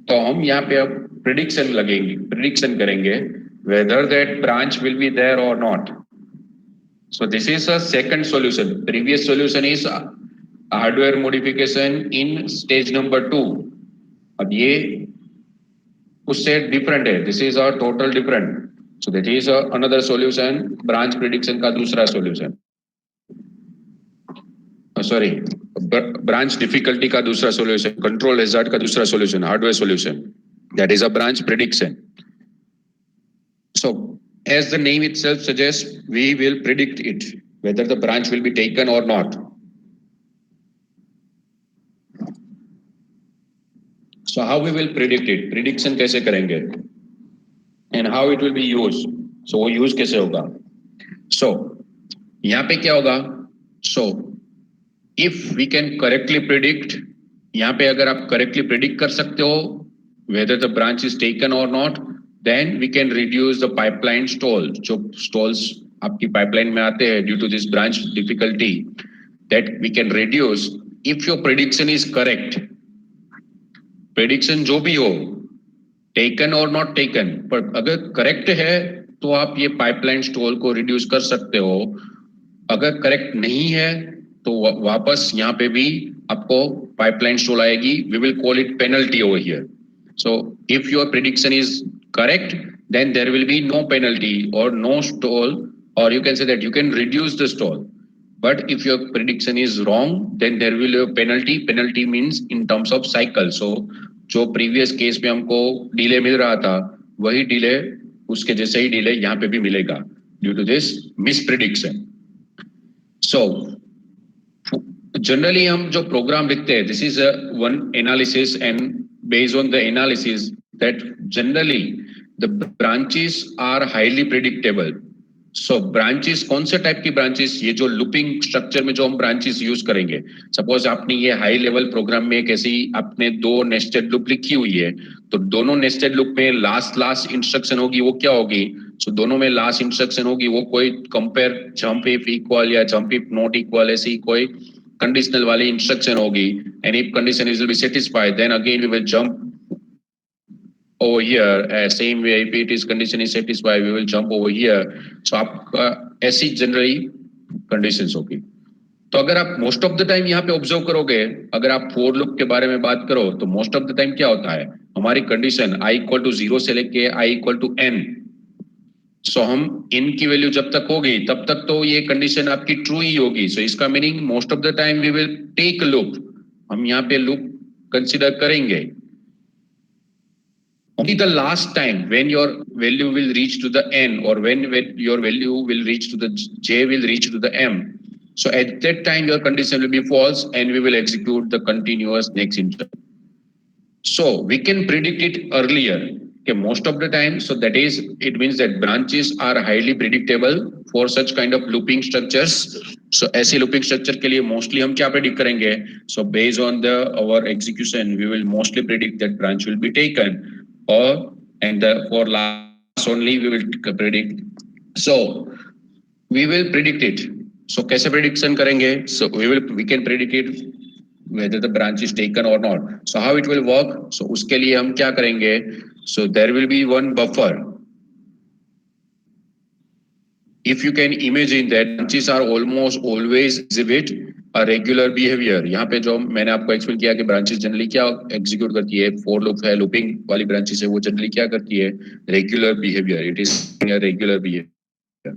तो हम यहाँ पे अब prediction करेंगे whether that branch will be there or not. So this is a second solution. Previous solution is hardware modification in stage number 2. अब ये उससे different है. This is a total different. So that is another solution. Branch prediction का दूसरा solution. Sorry, branch difficulty का दूसरा solution. Control hazard का दूसरा solution. Hardware solution. That is a branch prediction. So as the name itself suggests, we will predict it whether the branch will be taken or not. So how we will predict it? Prediction कैसे करेंगे? And how it will be used? So वो use कैसे होगा? So यहाँ पे क्या होगा? So if we can correctly predict, यहाँ पे अगर आप correctly predict कर सकते हो whether the branch is taken or not, then we can reduce the pipeline stall. जो stalls आपकी pipeline में आते हैं due to this branch difficulty, that we can reduce if your prediction is correct. Prediction जो भी हो, taken or not taken, पर अगर correct है तो आप ये pipeline stall को reduce कर सकते हो. अगर correct नहीं है तो वापस यहाँ पे भी आपको pipeline stall आएगी. We will call it penalty over here. So if your prediction is correct, then there will be no penalty or no stall, or you can say that you can reduce the stall. But if your prediction is wrong, then there will be a penalty. Penalty means in terms of cycle. So जो previous case में हमको delay मिल रहा था, वही delay उसके जैसे ही delay यहाँ पे भी मिलेगा due to this misprediction. So generally हम जो program लिखते हैं, this is a one analysis, and based on the analysis that generally the branches are highly predictable. So branches कौन से टाइप की branches? ये जो looping structure में जो हम branches use करेंगे, suppose आपने ये high level program में कैसी आपने दो nested loop लिखी हुई है, तो दोनों nested loop में last instruction होगी, वो क्या होगी? So दोनों में last instruction होगी, वो कोई compare jump if equal या jump if not equal ऐसी कोई conditional वाली instruction होगी, and if condition is will be satisfied, then again we will jump over here. Same way, if it is condition is satisfied, we will jump over here. So आपका ऐसी generally conditions होगी. तो अगर आप most of the time यहाँ पे observe करोगे, अगर आप for loop के बारे में बात करो, तो most of the time क्या होता है? हमारी condition i equal to 0 से लेके i equal to n. So हम n की वैल्यू जब तक होगी तब तक तो ये कंडीशन आपकी ट्रू ही होगी. So इसका meaning most of the time we will take loop. हम यहाँ पे लूप कंसीडर करेंगे. Only the last time when your value will reach to the n, or when your value will reach to the j will reach to the m. So at that time your condition will be false, and we will execute the continuous next instruction. So we can predict it earlier. Okay, most of the time, so that is, it means that branches are highly predictable for such kind of looping structures. So ऐसी looping structure के लिए mostly हम क्या predict करेंगे? So based on our execution, we will mostly predict that branch will be taken, or and for last only we will predict. So we will predict it. So कैसे prediction करेंगे? So we can predict it whether the branch is taken or not. So how it will work? So उसके लिए हम क्या करेंगे? So there will be one buffer. If you can imagine that branches are almost always exhibit a regular behavior. यहाँ पे जो मैंने आपको एक्सप्लेन किया कि branches generally क्या execute करती है, for loop है, looping वाली branches है, वो generally क्या करती है, regular behavior. It is a regular behavior.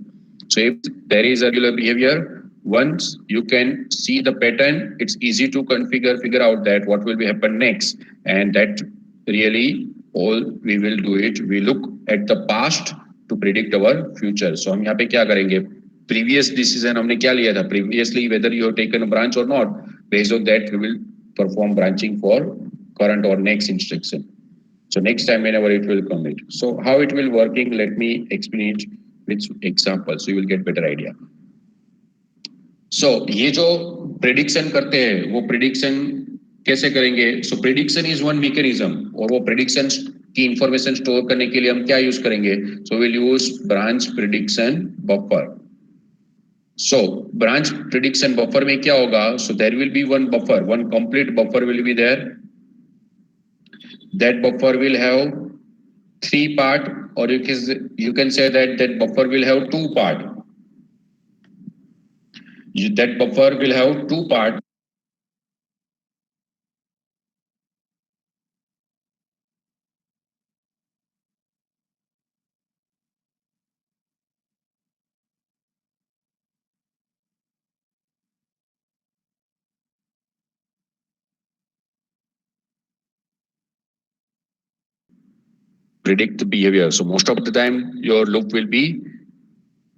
So if there is a regular behavior, once you can see the pattern, it's easy to figure out that what will be happen next, and that really all we will do it. We look at the past to predict our future. So हम यहाँ पे क्या करेंगे? Previous decision हमने क्या लिया था? Previously whether you have taken a branch or not. Based on that we will perform branching for current or next instruction. So next time whenever it will come it. So how it will working? Let me explain it with example. So you will get better idea. So ये जो prediction करते हैं वो prediction कैसे करेंगे? So prediction is one mechanism और वो prediction की information store करने के लिए हम क्या use करेंगे? So we'll use branch prediction buffer. So branch prediction buffer में क्या होगा? So there will be one buffer, one complete buffer will be there. That buffer will have three part, or you can say that that buffer will have two part. That buffer will have two part. Predict the behavior. So most of the time your loop will be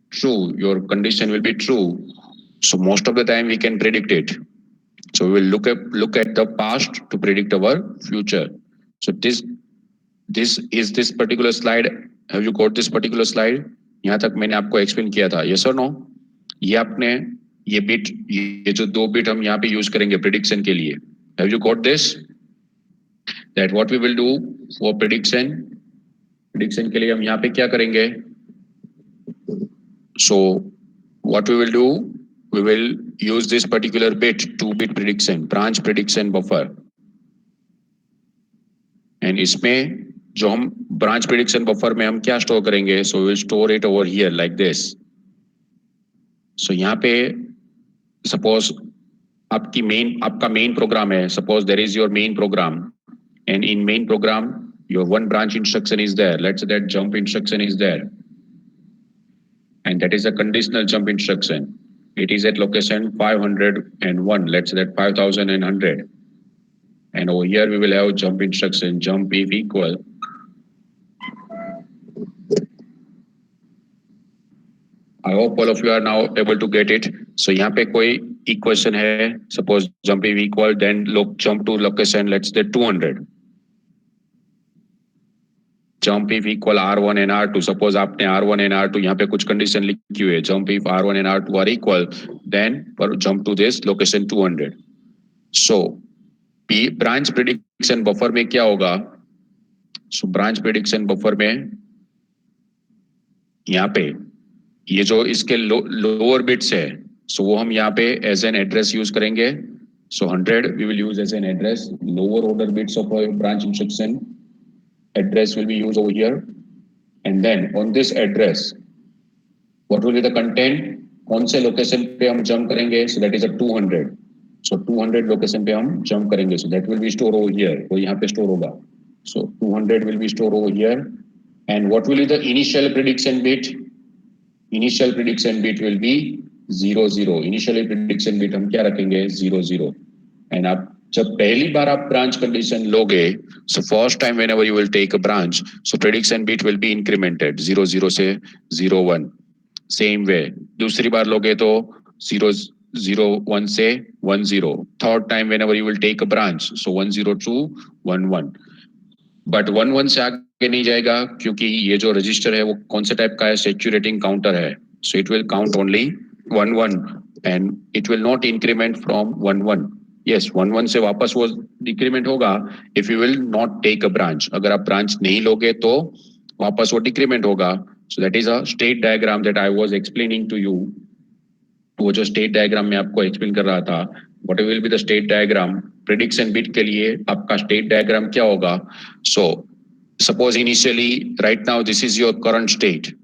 true, your condition will be true. So most of the time we can predict it. So we will look at the past to predict our future. So this is this particular slide. Have you got this particular slide? यहाँ तक मैंने आपको explain किया था. Yes or no? ये आपने ये bit ये जो दो bit हम यहाँ पे use करेंगे prediction के लिए. Have you got this? That what we will do for prediction के लिए हम यहाँ पे क्या करेंगे? So what we will do, we will use this particular bit, 2-bit prediction, branch prediction buffer. And इसमें जो हम branch prediction buffer में हम क्या store करेंगे? So we will store it over here like this. So यहाँ पे suppose आपका main program है. Suppose there is your main program, and in main program your one branch instruction is there. Let's say that jump instruction is there. And that is a conditional jump instruction. It is at location 501. Let's say that 5100. And over here we will have jump instruction, jump if equal. I hope all of you are now able to get it. So यहाँ पे कोई equation है. Suppose jump if equal, then jump to location, let's say 200. Jump if equal R1 and R2. Suppose आपने R1 and R2 यहाँ पे कुछ condition लिखी हुई है. Jump if R1 and R2 are equal, then jump to this location 200. So branch prediction buffer में क्या होगा? So branch prediction buffer में यहाँ पे ये जो इसके lower bits है, so वो हम यहाँ पे as an address use करेंगे. So 100 we will use as an address. Lower order bits of a branch instruction address will be used over here, and then on this address what will be the content? कौन से location पे हम jump करेंगे? So that is a 200. So 200 location पे हम jump करेंगे. So that will be stored over here. वो यहाँ पे store होगा. So 200 will be stored over here. And what will be the initial prediction bit? Initial prediction bit will be 00. Initially prediction bit हम क्या रखेंगे? 00. And आप जब पहली बार आप branch condition लोगे, so first time whenever you will take a branch, so prediction bit will be incremented 00 से 01. Same way. दूसरी बार लोगे तो 001 से 10. Third time whenever you will take a branch, so 102 11. But 11 से आगे नहीं जाएगा क्योंकि ये जो रजिस्टर है वो कौन से टाइप का है? Saturating counter है. So it will count only 11 and it will not increment from 11. Yes 1 1 से वापस वो डिक्रीमेंट होगा if you will not take a branch. अगर आप ब्रांच नहीं लोगे तो वापस वो डिक्रीमेंट होगा. So that is a state diagram that I was explaining to you. वो जो स्टेट डायग्राम में आपको एक्सप्लेन कर रहा था, what will be the state diagram prediction bit के लिए आपका स्टेट डायग्राम क्या होगा. So suppose initially right now this is your current state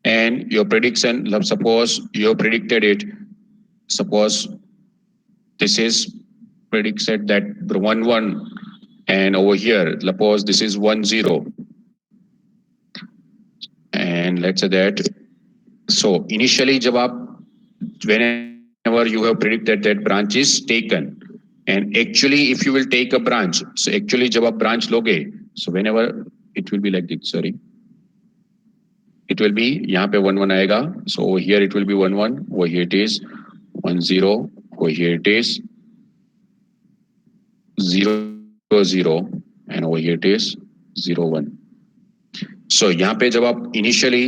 and your prediction, suppose you predicted it, suppose this is predicted that 1 1 and over here suppose this is 1 0 and let's say that. So initially जब आप whenever you have predicted that branch is taken and actually if you will take a branch, so actually जब आप branch लोगे, so whenever it will be like this, sorry, it will be यहाँ पे 1 1 आएगा. So over here it will be 1 1, over here it is 1 0, over here it is 0 0 and over here it is 0 1. So यहाँ पे जब आप initially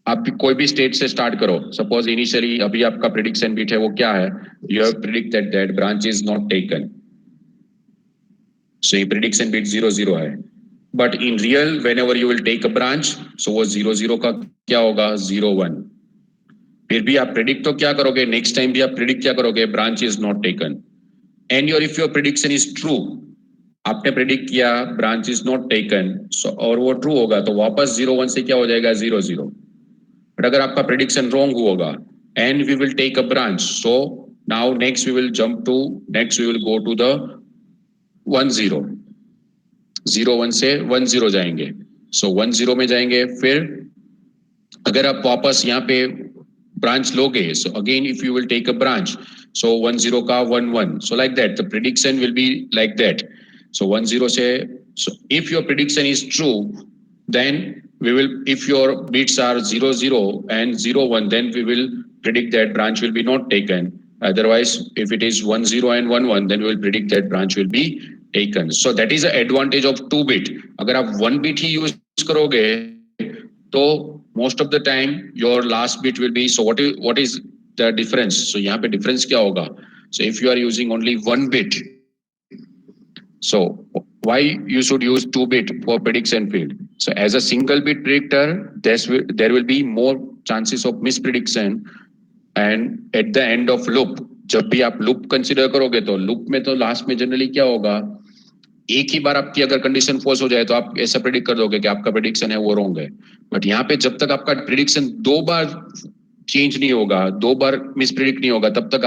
आप कोई भी स्टेट से स्टार्ट करो, सपोज इनिशियली अभी आपका प्रिडिक्शन बिट है वो क्या है, you have predicted that branch is not taken. So ये प्रिडिक्शन बिट 0 0 है. But in real whenever you will take a branch, so वो 0 0 का क्या होगा 0 1. फिर भी आप प्रिडिक्ट तो क्या करोगे, नेक्स्ट टाइम भी आप प्रिडिक्ट क्या करोगे, branch is not taken. And your if your prediction is true, आपने प्रिडिक्ट किया ब्रांच इज नॉट टेकन, सो और वो ट्रू होगा तो वापस 0 1 से क्या हो जाएगा 0 0. बट अगर आपका प्रिडिक्शन रॉन्ग होगा and we will take a branch, so now next we will jump to next we will go to the 1 0. 0 1 से 1 0 जाएंगे. सो 1 0 में जाएंगे. फिर अगर आप वापस यहाँ पे ब्रांच लोगे, so again if you will take a branch, so 1 0 का 1 1, so like that the prediction will be like that. So 1 0 से, so if your prediction is true, then we will, if your bits are 0 0 and 0 1, then we will predict that branch will be not taken. Otherwise if it is 1 0 and 1 1, then we will predict that branch will be taken. So that is the advantage of 2 bit. अगर आप 1 bit ही use करोगे तो most of the time your last bit will be, so what is the difference. So यहाँ पे difference क्या होगा. So if you are using only 1 bit, so why you should use 2 bit for prediction field. So as a single bit predictor, there will be more chances of misprediction. And at the end of loop, जब भी आप loop consider करोगे तो loop में तो last में generally क्या होगा, एक ही बार आपकी अगर कंडीशन फॉल्स हो जाए तो आप ऐसा प्रेडिक्ट कर दोगे कि आपका प्रेडिक्शन है वो रॉन्ग है. बट यहाँ पे जब तक आपका प्रेडिक्शन 2 बार चेंज नहीं होगा, 2 बार मिस प्रेडिक्ट नहीं होगा, तब तक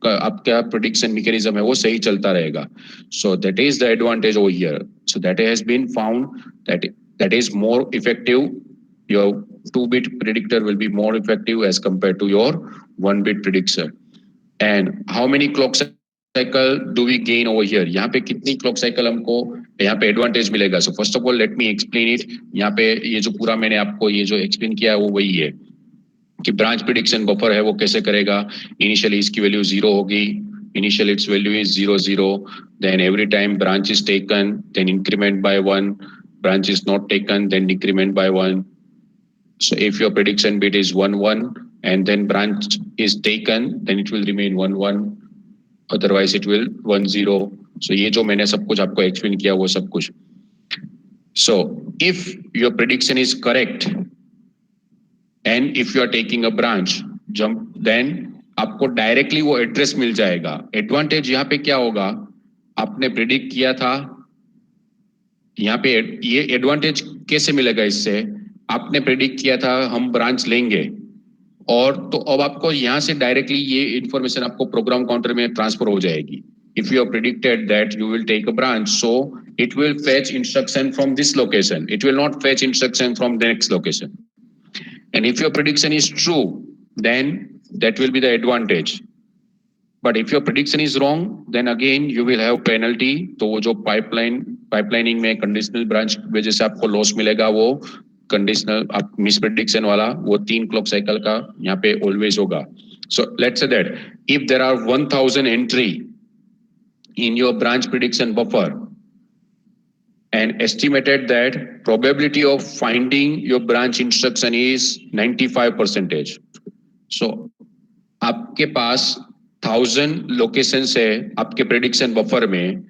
आपका प्रेडिक्शन मैकेनिज्म है वो सही चलता रहेगा. So that is the advantage over here. So that has been found that is more effective. Your 2 bit predictor will be more effective as compared to your 1 bit predictor. And how many clock cycle do we gain over here? यहाँ पे कितनी clock cycle हमको यहाँ पे advantage मिलेगा. So first of all let me explain it. यहाँ पे ये जो पूरा मैंने आपको ये जो एक्सप्लेन किया है वो वही है कि ब्रांच प्रिडिक्शन बफर है वो कैसे करेगा. इनिशियली इसकी वैल्यू 0 होगी, initial its value is 0 0, then every time branch is taken then increment by 1, branch is not taken then decrement by 1. So if your prediction bit is 1 1 and then branch is taken, then it will remain 1 1, otherwise it will 1 0. So ये जो मैंने सब कुछ आपको explain किया वो सब कुछ. So if your prediction is correct and if you are taking a branch jump, then आपको डायरेक्टली वो एड्रेस मिल जाएगा. एडवांटेज यहाँ पे क्या होगा, आपने प्रिडिक्ट किया था, यहाँ पे ये एडवांटेज कैसे मिलेगा, इससे आपने प्रिडिक्ट किया था हम ब्रांच लेंगे और तो अब आपको यहाँ से डायरेक्टली ये इंफॉर्मेशन आपको प्रोग्राम काउंटर में ट्रांसफर हो जाएगी. If you have predicted that you will take a branch, so it will fetch instruction from this location, it will not fetch instruction from the next location. And if your prediction is true, then that will be the advantage. But if your prediction is wrong, then again you will have penalty. तो वो जो pipelining में conditional branch वजह से आपको loss मिलेगा, वो conditional आप मिस प्रेडिक्शन वाला वो 3 क्लॉक साइकिल का यहाँ पे ऑलवेज होगा. So let's say that if there are 1000 entry in your branch prediction buffer and estimated that probability of finding your branch instruction is 95%. So आपके पास 1000 लोकेशंस है आपके प्रेडिक्शन बफर में,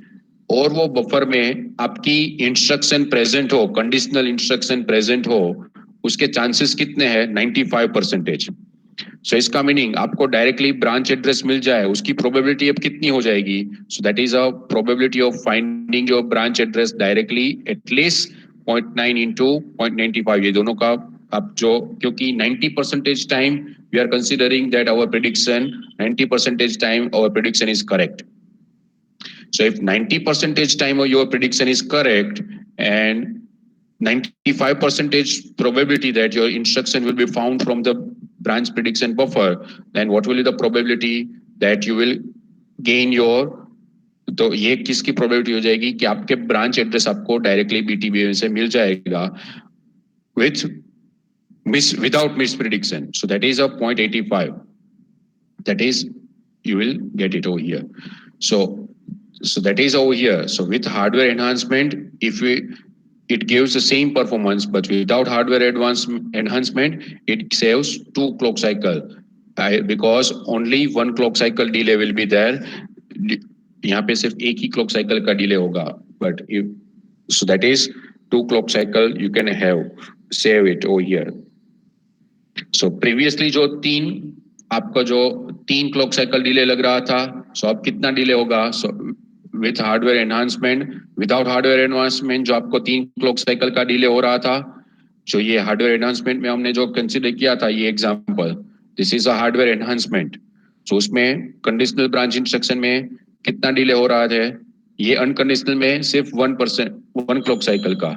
और वो बफर में आपकी इंस्ट्रक्शन प्रेजेंट हो, कंडीशनल इंस्ट्रक्शन प्रेजेंट हो, उसके चांसेस कितने हैं? 95%। सो इसका मीनिंग आपको डायरेक्टली ब्रांच एड्रेस मिल जाए, उसकी प्रोबेबिलिटी अब कितनी हो जाएगी? So that is a probability of finding your branch address directly at least 0.9 into 0.95, ये दोनों का आप जो, क्योंकि 90% time we are considering that our prediction, 90% time our prediction is correct. So if 90% time of your prediction is correct and 95% probability that your instruction will be found from the branch prediction buffer, then what will be the probability that you will gain your, तो ये किसकी probability हो जाएगी कि आपके branch address आपको directly BTB से मिल जाएगा with without misprediction. So that is a 0.85. That is, you will get it over here. So that is over here. So with hardware enhancement, if we, it gives the same performance, but without hardware enhancement, it saves 2 clock cycle. Because only 1 clock cycle delay will be there. यहाँ पे सिर्फ एक ही clock cycle का delay होगा. But if, so that is 2 clock cycle you can have, save it over here. So previously जो आपका जो 3 clock cycle delay लग रहा था, सो अब कितना डिले होगा? So with hardware enhancement, without hardware enhancement जो आपको 3 क्लॉक साइकिल का डिले हो रहा था, जो ये हार्डवेयर एनहांसमेंट में हमने जो कंसीडर किया था, ये example, this is a hardware enhancement. So उसमें कंडीशनल ब्रांच इंस्ट्रक्शन में कितना डिले हो रहा है? ये अनकंडीशनल में सिर्फ 1%, 1 क्लॉक साइकिल का.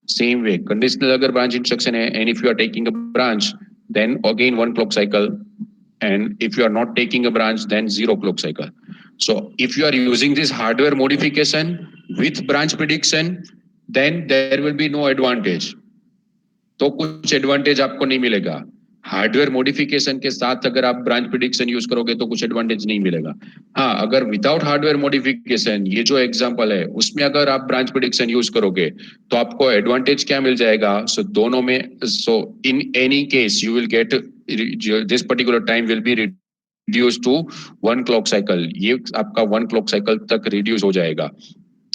Same way, conditional अगर branch instruction है, and if you are taking a branch, then again 1 clock cycle, and if you are not taking a branch, then 0 clock cycle. So if you are using this hardware modification with branch prediction, then there will be no advantage. तो कुछ advantage आपको नहीं मिलेगा. Hardware modification के साथ अगर आप branch prediction use करोगे तो कुछ एडवांटेज नहीं मिलेगा. हाँ, अगर विदाउट हार्डवेयर मॉडिफिकेशन, ये जो एग्जांपल है उसमें अगर आप ब्रांच प्रिडिक्शन यूज करोगे तो आपको एडवांटेज क्या मिल जाएगा? सो दोनों में, so in any case you will get this particular time will be reduce to 1 clock cycle. ये आपका 1 क्लॉक साइकिल तक रिड्यूस हो जाएगा.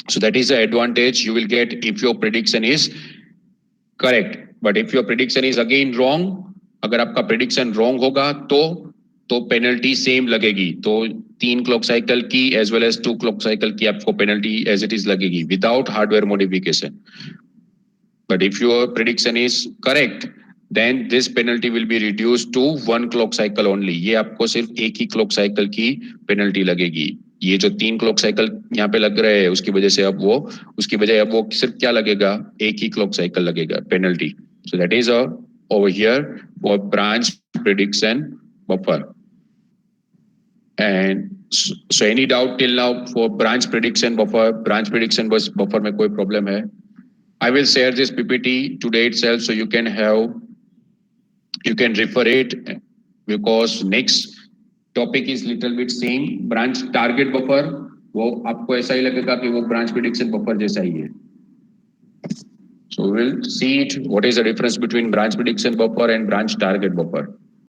So that is the advantage you will get if your prediction is correct. But if your prediction is again wrong, अगर आपका prediction wrong होगा तो penalty same लगेगी. तो 3 क्लॉक साइकिल की as well as 2 clock cycle की आपको penalty as it is लगेगी without hardware modification. But if your prediction is correct, then this penalty will be reduced to 1 clock cycle only. ये आपको सिर्फ एक ही क्लॉक साइकिल की penalty लगेगी. ये जो 3 क्लॉक साइकिल यहाँ पे लग रहे हैं उसकी वजह से अब वो, उसकी बजाय अब वो सिर्फ क्या लगेगा? एक ही क्लॉक साइकिल लगेगा penalty. So that is over here for branch prediction buffer. And so any doubt till now for branch prediction buffer? Branch prediction buffer में कोई problem है? I will share this PPT today itself so you can refer it, because next topic is little bit same. Branch target buffer, वो आपको ऐसा ही लगेगा कि वो branch prediction buffer जैसा ही है. So we'll see it. What is the difference between branch prediction buffer and branch target buffer?